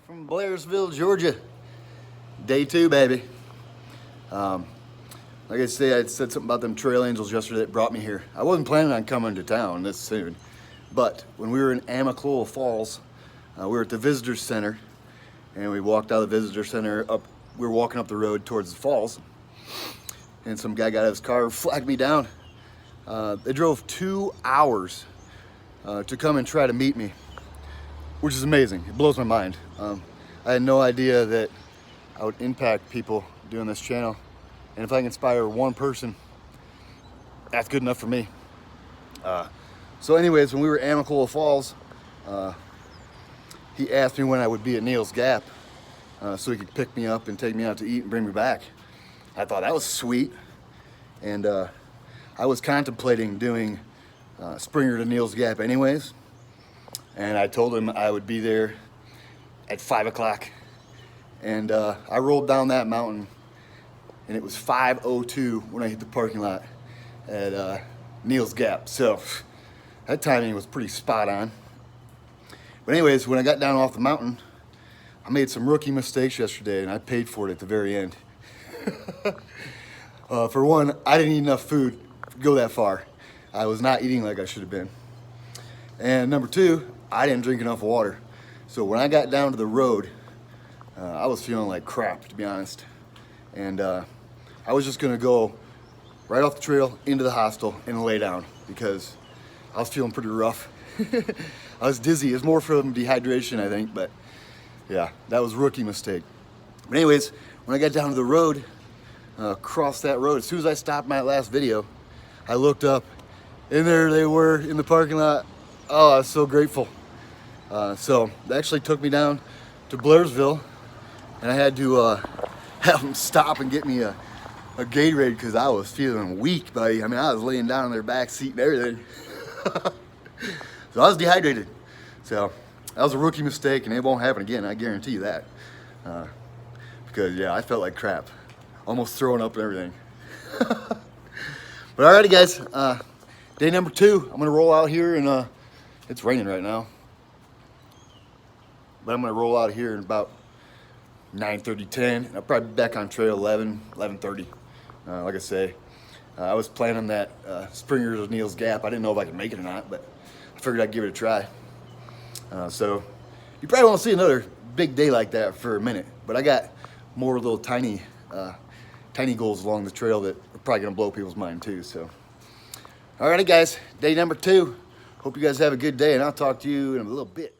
from Blairsville, Georgia. Day 2, baby. Like I say, I said something about them trail angels yesterday that brought me here. I wasn't planning on coming to town this soon, but when we were in Appalachian Falls, we were at the visitor center, and we walked out of the visitor center up. We were walking up the road towards the falls, and some guy got out of his car, flagged me down. They drove 2 hours to come and try to meet me, which is amazing. It blows my mind. I had no idea that I would impact people doing this channel. And if I can inspire one person, that's good enough for me. So anyways, when we were at Appalachian Falls, he asked me when I would be at Neil's Gap so he could pick me up and take me out to eat and bring me back. I thought that was sweet. And I was contemplating doing Springer to Neil's Gap anyways. And I told him I would be there at 5 o'clock. And I rolled down that mountain, and it was 5:02 when I hit the parking lot at Neil's Gap. So that timing was pretty spot on. But anyways, when I got down off the mountain, I made some rookie mistakes yesterday, and I paid for it at the very end. For one, I didn't eat enough food to go that far. I was not eating like I should have been. And number 2, I didn't drink enough water. So when I got down to the road, I was feeling like crap, to be honest. And I was just gonna go right off the trail into the hostel and lay down because I was feeling pretty rough. I was dizzy. It was more from dehydration, I think, but yeah, that was a rookie mistake. But anyways, when I got down to the road, across that road, as soon as I stopped my last video, I looked up, and there they were in the parking lot. Oh, I was so grateful. So they actually took me down to Blairsville, and I had to have them stop and get me a Gatorade because I was feeling weak, buddy. I mean, I was laying down in their back seat and everything. So I was dehydrated. So that was a rookie mistake, and it won't happen again. I guarantee you that. Because yeah, I felt like crap, almost throwing up and everything. But alrighty, guys. Day number 2. I'm gonna roll out here, and it's raining right now. But I'm gonna roll out here in about 9:30, 10, and I'll probably be back on trail 11:30. Like I say, I was planning that Springer to Neil's Gap. I didn't know if I could make it or not, but I figured I'd give it a try. So you probably won't see another big day like that for a minute, but I got more little tiny goals along the trail that are probably gonna blow people's mind too. So, alrighty, guys, day number 2. Hope you guys have a good day, and I'll talk to you in a little bit.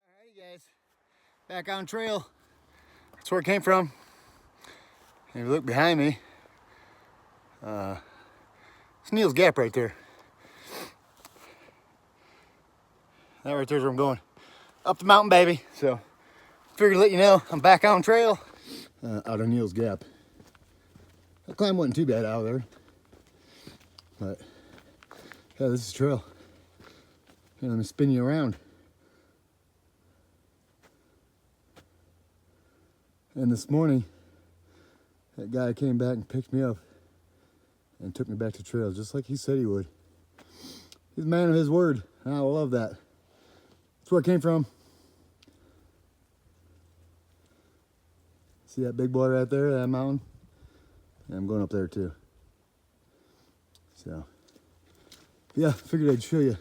Alrighty, guys, back on trail. That's where it came from. If you look behind me, it's Neil's Gap right there. That right there's where I'm going. Up the mountain, baby. So, figured to let you know I'm back on trail. Out of Neil's Gap. That climb wasn't too bad out of there. But, yeah, this is trail. Here, let me spin you around. And this morning, that guy came back and picked me up and took me back to trail, just like he said he would. He's a man of his word, and I love that. That's where it came from. See that big boy right there, that mountain? Yeah, I'm going up there too. So, yeah, figured I'd show you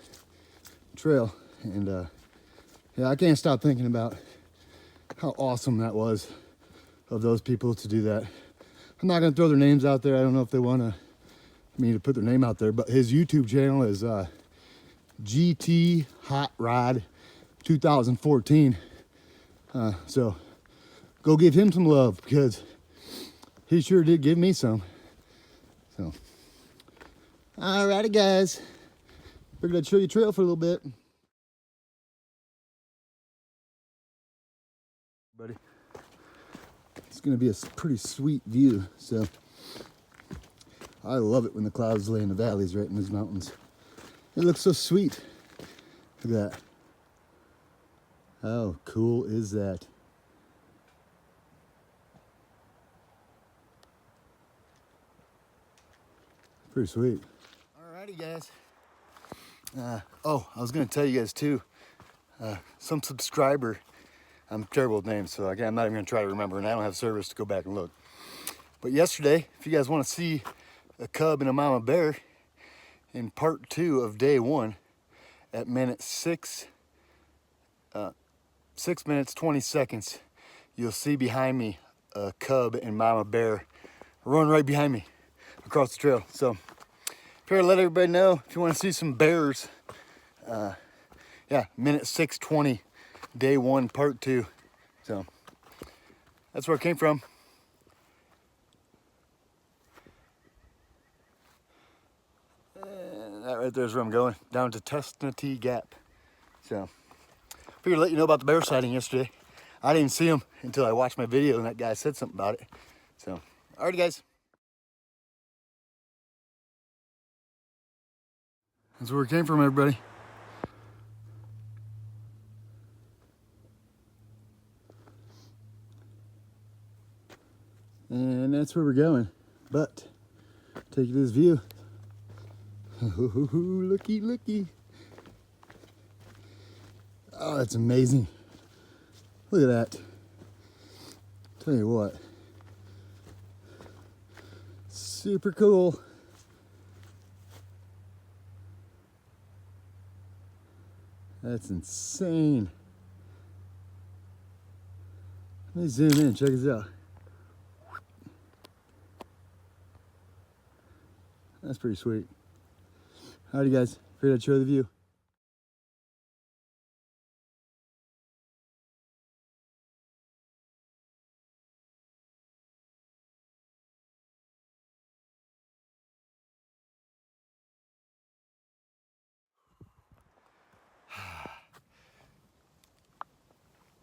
trail. And yeah, I can't stop thinking about how awesome that was of those people to do that. I'm not gonna throw their names out there. I don't know if they want me to put their name out there, but his YouTube channel is GT Hot Rod 2014. So go give him some love because he sure did give me some. So, alrighty, guys. Figured I'd show you trail for a little bit. Buddy. It's gonna be a pretty sweet view. So I love it when the clouds lay in the valleys right in these mountains. It looks so sweet. Look at that. How cool is that? Pretty sweet. Alrighty, guys. Oh, I was gonna tell you guys too. Some subscriber, I'm terrible with names, so again, I'm not even gonna try to remember, and I don't have service to go back and look. But yesterday, if you guys want to see a cub and a mama bear in part 2 of day 1, at minute 6 minutes 20 seconds, you'll see behind me a cub and mama bear running right behind me across the trail. So here to let everybody know, if you want to see some bears, yeah, minute 6:20, day 1, part 2. So that's where it came from. And that right there is where I'm going, down to Testnetee Gap. So figured to let you know about the bear sighting yesterday. I didn't see him until I watched my video and that guy said something about it. So, alrighty, guys. That's where it came from, everybody. And that's where we're going. But take you to this view. Looky, looky. Oh, that's amazing. Look at that. Tell you what. Super cool. That's insane. Let me zoom in, check this out. That's pretty sweet. Howdy, guys. Figured I'd show the view.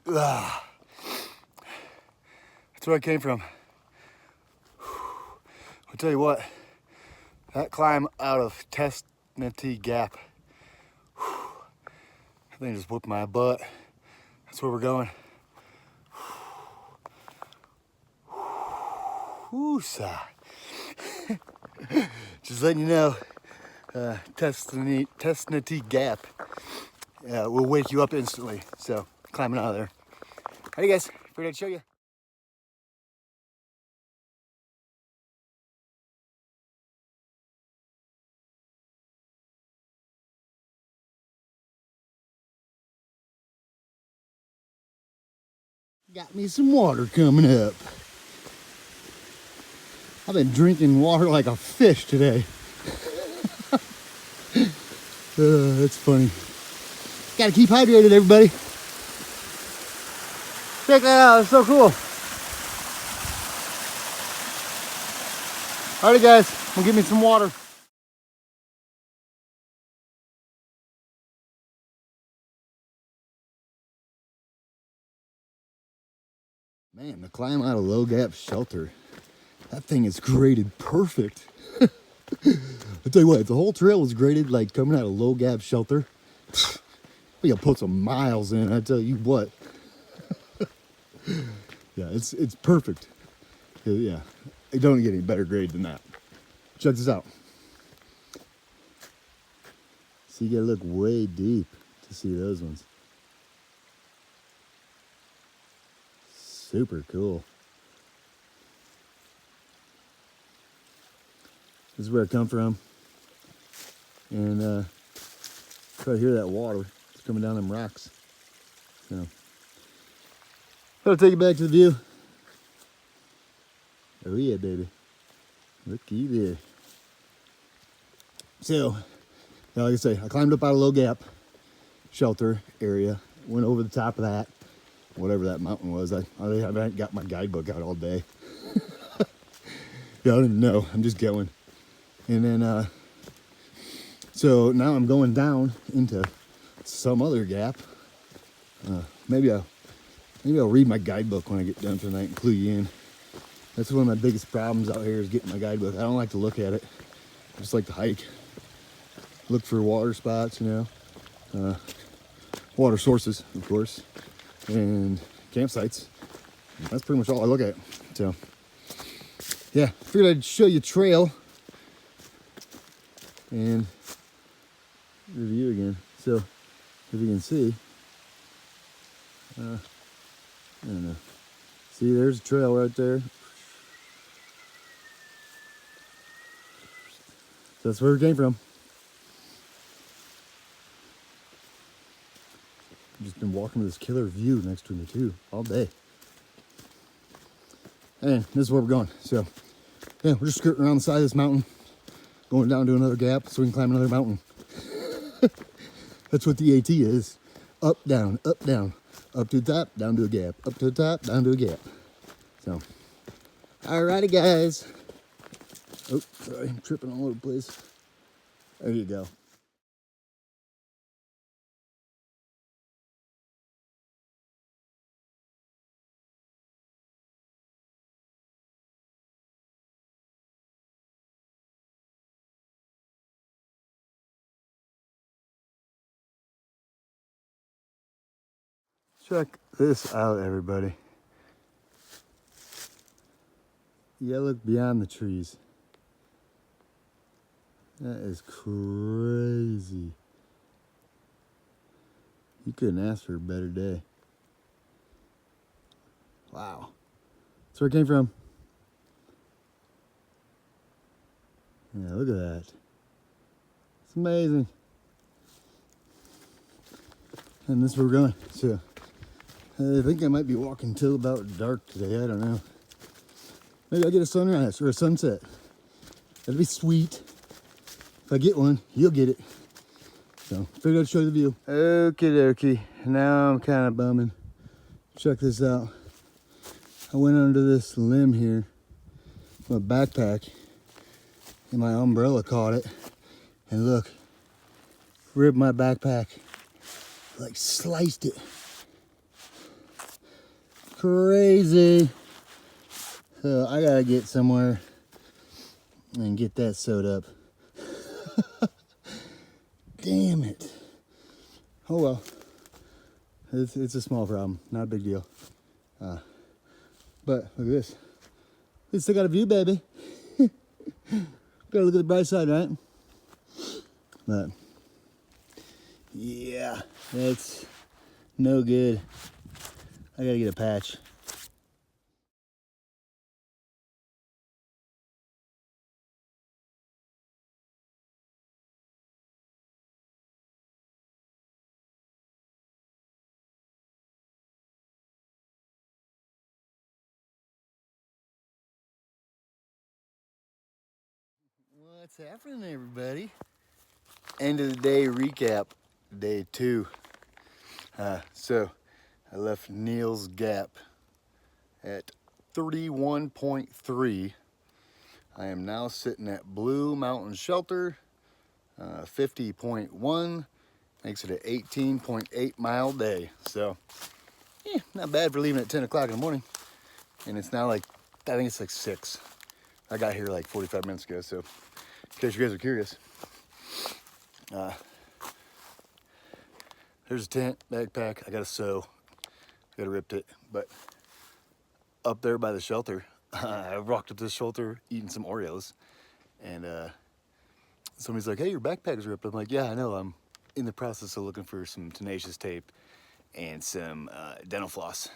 That's where I came from. I'll tell you what, that climb out of Testnetee Gap, I think just whooped my butt. That's where we're going. Woo-sa. Just letting you know, Testnetee Gap will wake you up instantly. So, climbing out of there. Alright, guys, figured I'd show you. Got me some water coming up. I've been drinking water like a fish today. That's funny. Gotta keep hydrated, everybody. Check that out, it's so cool. Alrighty, guys, we'll give me some water. Man, the climb out of Low Gap Shelter, that thing is graded perfect. I tell you what, if the whole trail was graded like coming out of Low Gap Shelter, we gotta put some miles in, I tell you what. Yeah, it's perfect. Yeah, it don't get any better grade than that. Check this out. So you gotta look way deep to see those ones. Super cool. This is where I come from. And try to hear that water. It's coming down them rocks. So I'll take it back to the view. Oh yeah, baby. Looky there. So, like I say, I climbed up out of Low Gap Shelter area, went over the top of that, whatever that mountain was. I haven't got my guidebook out all day. Yeah, I don't even know. I'm just going. And then, so now I'm going down into some other gap. Maybe I'll read my guidebook when I get done tonight and clue you in. That's one of my biggest problems out here is getting my guidebook. I don't like to look at it. I just like to hike. Look for water spots, you know, water sources, of course, and campsites. That's pretty much all I look at. So, yeah, figured I'd show you trail and review again. So, if you can see, I don't know. See, there's a trail right there. That's where it came from. I've just been walking with this killer view next to me too, all day. And this is where we're going. So, yeah, we're just skirting around the side of this mountain, going down to another gap so we can climb another mountain. That's what the AT is. Up, down, up to the top, down to a gap, up to the top, down to a gap. So, alrighty guys. Oh, sorry, I'm tripping all over the place. There you go. Check this out, everybody. Yeah, look beyond the trees. That is crazy. You couldn't ask for a better day. Wow. That's where it came from. Yeah, look at that. It's amazing. And this is where we're going. So, I think I might be walking till about dark today. I don't know. Maybe I'll get a sunrise or a sunset. That'd be sweet. If I get one, you'll get it. So, figured I'd show you the view. Okie dokie. Now I'm kind of bumming. Check this out. I went under this limb here, my backpack, and my umbrella caught it. And look, ripped my backpack, like sliced it. Crazy. So I gotta get somewhere and get that sewed up. Damn it. Oh well. It's a small problem, not a big deal. But look at this. We still got a view, baby. Gotta look at the bright side, right? But yeah, that's no good. I gotta get a patch. What's happening, everybody? End of the day recap, day 2. So I left Neil's Gap at 31.3. I am now sitting at Blue Mountain Shelter, 50.1. Makes it an 18.8 mile day. So, yeah, not bad for leaving at 10 o'clock in the morning. And it's now like, I think it's like 6. I got here like 45 minutes ago, so in case you guys are curious. There's a tent, backpack. I got to sew. I got to rip it. But up there by the shelter, I walked up to the shelter eating some Oreos. And somebody's like, hey, your backpack's ripped. I'm like, yeah, I know. I'm in the process of looking for some tenacious tape and some dental floss.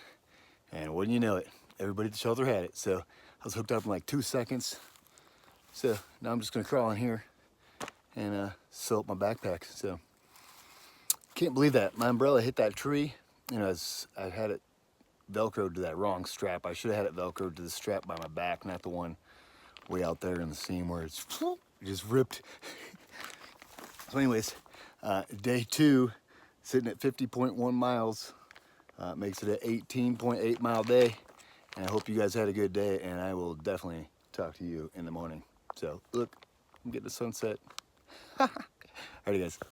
And wouldn't you know it, everybody at the shelter had it. So I was hooked up in like 2 seconds. So now I'm just gonna crawl in here and sew up my backpack. So can't believe that. My umbrella hit that tree. You know, I had it Velcroed to that wrong strap. I should have had it Velcroed to the strap by my back, not the one way out there in the seam where it's just ripped. So anyways, day 2, sitting at 50.1 miles, makes it an 18.8 mile day. And I hope you guys had a good day, and I will definitely talk to you in the morning. So look, I'm getting the sunset. Alrighty guys.